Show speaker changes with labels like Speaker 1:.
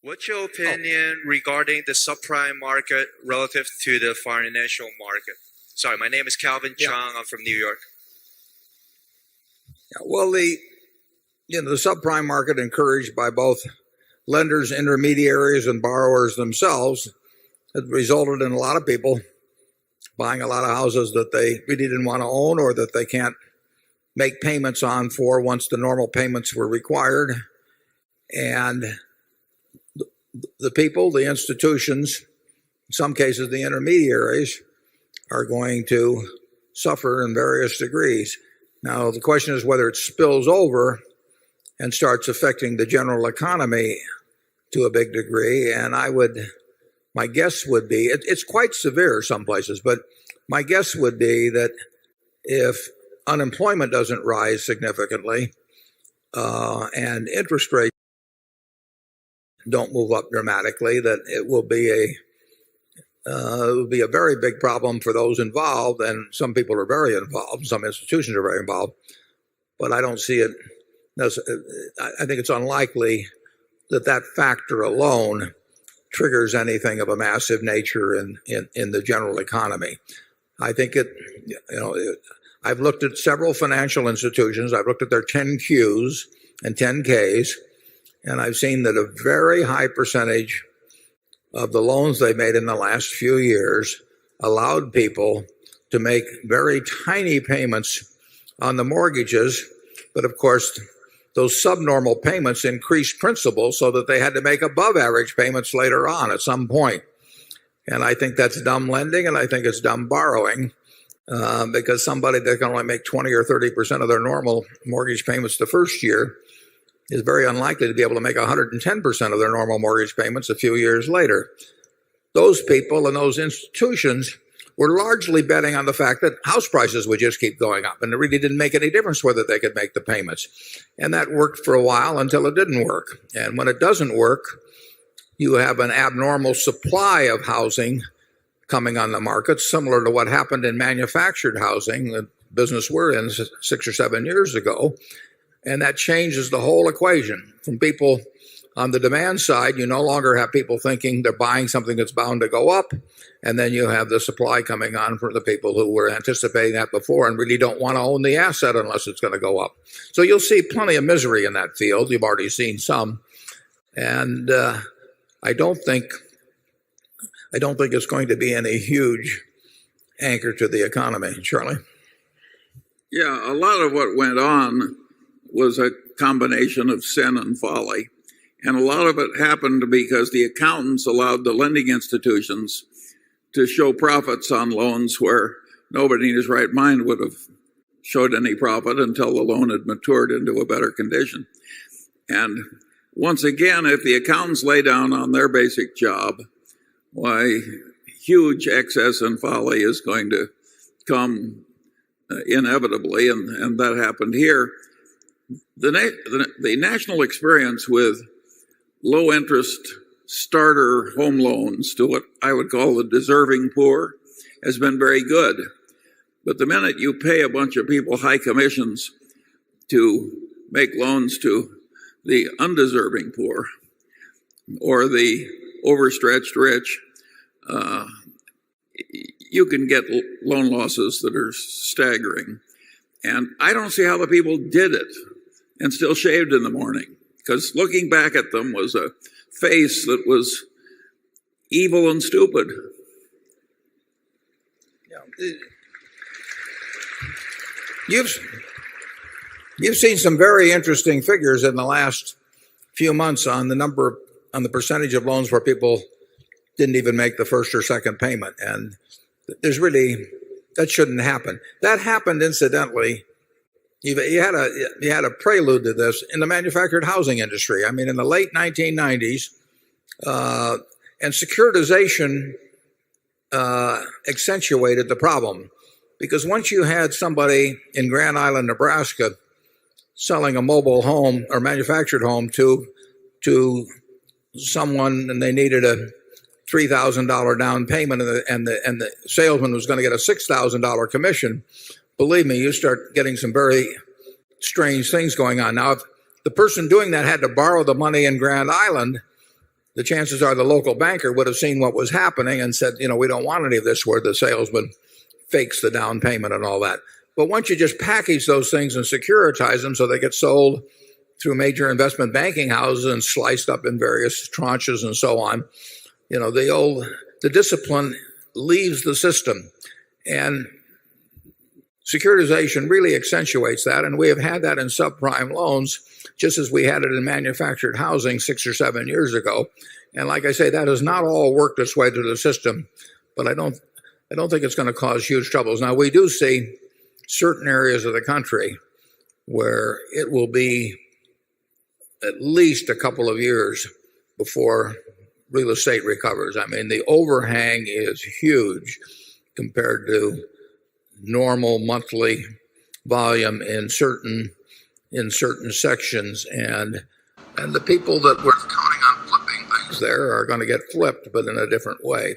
Speaker 1: What's your opinion regarding the subprime market relative to the financial market? Sorry, my name is Calvin Chung. I'm from New York.
Speaker 2: Well, the subprime market, encouraged by both lenders, intermediaries, and borrowers themselves, has resulted in a lot of people buying a lot of houses that they really didn't want to own or that they can't make payments on for once the normal payments were required. And the people, the institutions, in some cases the intermediaries, are going to suffer in various degrees. Now, the question is whether it spills over and starts affecting the general economy to a big degree. And my guess would be, it's quite severe some places, but my guess would be that if unemployment doesn't rise significantly and interest rates don't move up dramatically, that it will be a very big problem for those involved, and some people are very involved, some institutions are very involved, but I don't see it. I think it's unlikely that factor alone triggers anything of a massive nature in the general economy. I think I've looked at several financial institutions. I've looked at their 10Qs and 10Ks, and I've seen that a very high percentage of the loans they made in the last few years allowed people to make very tiny payments on the mortgages. But of course, those subnormal payments increased principal so that they had to make above average payments later on at some point. And I think that's dumb lending, and I think it's dumb borrowing, because somebody that can only make 20 or 30% of their normal mortgage payments the first year is very unlikely to be able to make 110% of their normal mortgage payments a few years later. Those people and those institutions were largely betting on the fact that house prices would just keep going up, and it really didn't make any difference whether they could make the payments. And that worked for a while until it didn't work. And when it doesn't work, you have an abnormal supply of housing coming on the market, similar to what happened in manufactured housing, the business we're in 6 or 7 years ago. And that changes the whole equation. From people on the demand side, you no longer have people thinking they're buying something that's bound to go up. And then you have the supply coming on for the people who were anticipating that before and really don't want to own the asset unless it's going to go up. So you'll see plenty of misery in that field. You've already seen some. And I don't think it's going to be any huge anchor to the economy. Charlie?
Speaker 3: Yeah, a lot of what went on was a combination of sin and folly. And a lot of it happened because the accountants allowed the lending institutions to show profits on loans where nobody in his right mind would have showed any profit until the loan had matured into a better condition. And once again, if the accountants lay down on their basic job, why, huge excess and folly is going to come inevitably, and that happened here. The national experience with low interest starter home loans to what I would call the deserving poor has been very good. But the minute you pay a bunch of people high commissions to make loans to the undeserving poor or the overstretched rich, you can get loan losses that are staggering. And I don't see how the people did it and still shaved in the morning, because looking back at them was a face that was evil and stupid.
Speaker 2: You've seen some very interesting figures in the last few months on the percentage of loans where people didn't even make the first or second payment, and that shouldn't happen. That happened incidentally. You had a prelude to this in the manufactured housing industry. I mean, in the late 1990s, and securitization accentuated the problem, because once you had somebody in Grand Island, Nebraska, selling a mobile home or manufactured home to someone, and they needed a $3,000 down payment, and the salesman was going to get a $6,000 commission. Believe me, you start getting some very strange things going on. Now, if the person doing that had to borrow the money in Grand Island, the chances are the local banker would have seen what was happening and said, we don't want any of this where the salesman fakes the down payment and all that. But once you just package those things and securitize them so they get sold through major investment banking houses and sliced up in various tranches and so on, the discipline leaves the system. And securitization really accentuates that. And we have had that in subprime loans, just as we had it in manufactured housing 6 or 7 years ago. And like I say, that has not all worked its way through the system, but I don't think it's going to cause huge troubles. Now, we do see certain areas of the country where it will be at least a couple of years before real estate recovers. I mean, the overhang is huge compared to normal monthly volume in certain sections, and the people that were counting on flipping things there are going to get flipped, but in a different way.